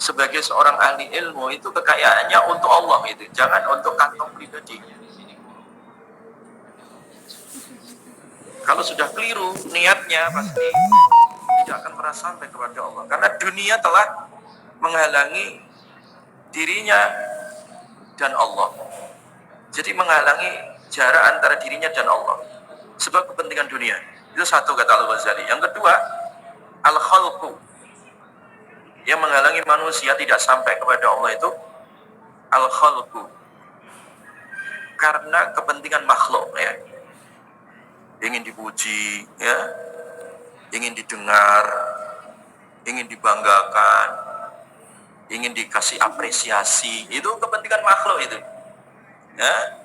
sebagai seorang ahli ilmu itu kekayaannya untuk Allah itu, jangan untuk kantong pribadi. Kalau sudah keliru niatnya pasti tidak akan pernah sampai kepada Allah, karena dunia telah menghalangi dirinya dan Allah. Jadi menghalangi jarak antara dirinya dan Allah sebab kepentingan dunia. Itu satu kata Al-Ghazali. Yang kedua, al-khalqu, yang menghalangi manusia tidak sampai kepada Allah itu al-khalqu, karena kepentingan makhluk, ya, ingin dipuji, ya, ingin didengar, ingin dibanggakan, ingin dikasih apresiasi, itu kepentingan makhluk itu, ya.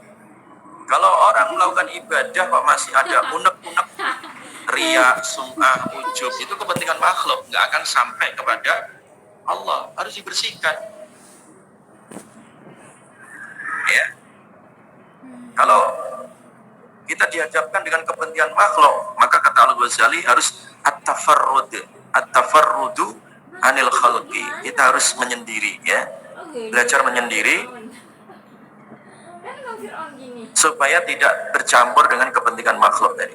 Kalau orang melakukan ibadah kok masih ada unek-unek, riya, sum'ah, ujub, itu kepentingan makhluk, nggak akan sampai kepada Allah, harus dibersihkan, ya. Kalau kita dihadapkan dengan kepentingan makhluk, maka kata Al-Ghazali harus at-tafarrudu anil khalqi. Kita harus menyendiri, ya, belajar menyendiri supaya tidak bercampur dengan kepentingan makhluk tadi,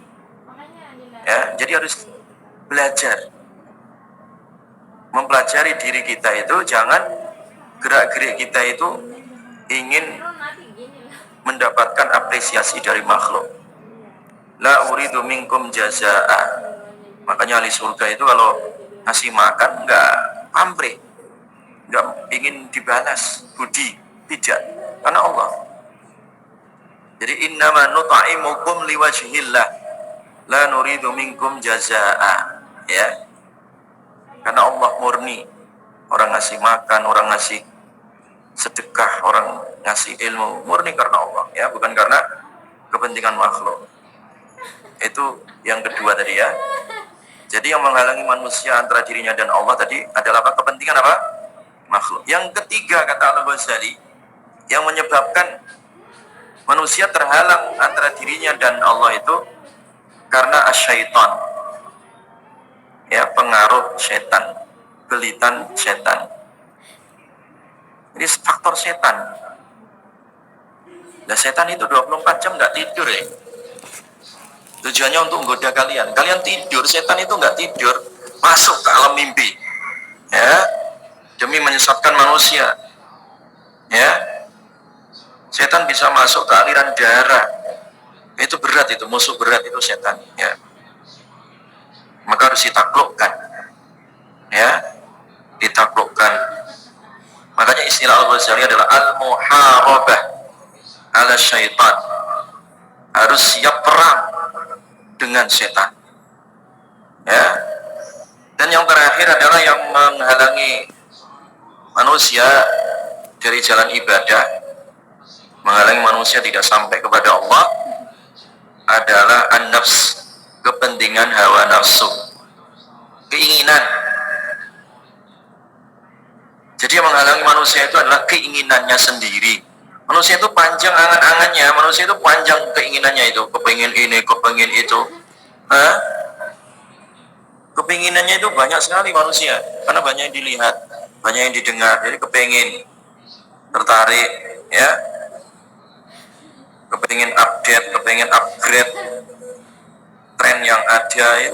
ya. Jadi harus belajar mempelajari diri kita itu, jangan gerak-gerik kita itu ingin mendapatkan apresiasi dari makhluk. La uridu minkum jazaa'a. Makanya ahli surga itu kalau ngasih makan enggak pamrih, enggak ingin dibalas budi, tidak, karena Allah. Jadi innama nut'imukum liwajhillah la nuridu minkum jazaa'a, ya. Karena Allah murni. Orang ngasih makan, orang ngasih sedekah, orang ngasih ilmu, murni karena Allah, ya, bukan karena kepentingan makhluk. Itu yang kedua tadi, ya. Jadi yang menghalangi manusia antara dirinya dan Allah tadi adalah apa? Kepentingan apa? Makhluk. Yang ketiga kata Al-Ghazali, yang menyebabkan manusia terhalang antara dirinya dan Allah itu karena asyaiton, ya, pengaruh setan, belitan setan. Ini faktor setan. Nah, setan itu 24 jam nggak tidur, ya. Tujuannya untuk menggoda kalian. Kalian tidur, setan itu nggak tidur, masuk ke alam mimpi, ya, demi menyesatkan manusia, ya. Setan bisa masuk ke aliran darah. Itu berat, itu musuh berat itu setan, ya. Maka harus ditaklukkan, ya, ditaklukkan. Makanya istilah Al-Ghazali adalah al-muharabah ala syaitan. Harus siap perang dengan setan, ya. Dan yang terakhir adalah yang menghalangi manusia dari jalan ibadah, menghalangi manusia tidak sampai kepada Allah adalah an-nafs, kepentingan hawa nafsu, keinginan. Jadi yang menghalangi manusia itu adalah keinginannya sendiri. Manusia itu panjang angan-angannya, manusia itu panjang keinginannya itu, kepingin ini, kepingin itu. Kepinginannya itu banyak sekali manusia, karena banyak yang dilihat, banyak yang didengar, jadi kepingin, tertarik, ya, kepingin update, kepingin upgrade tren yang ada, itu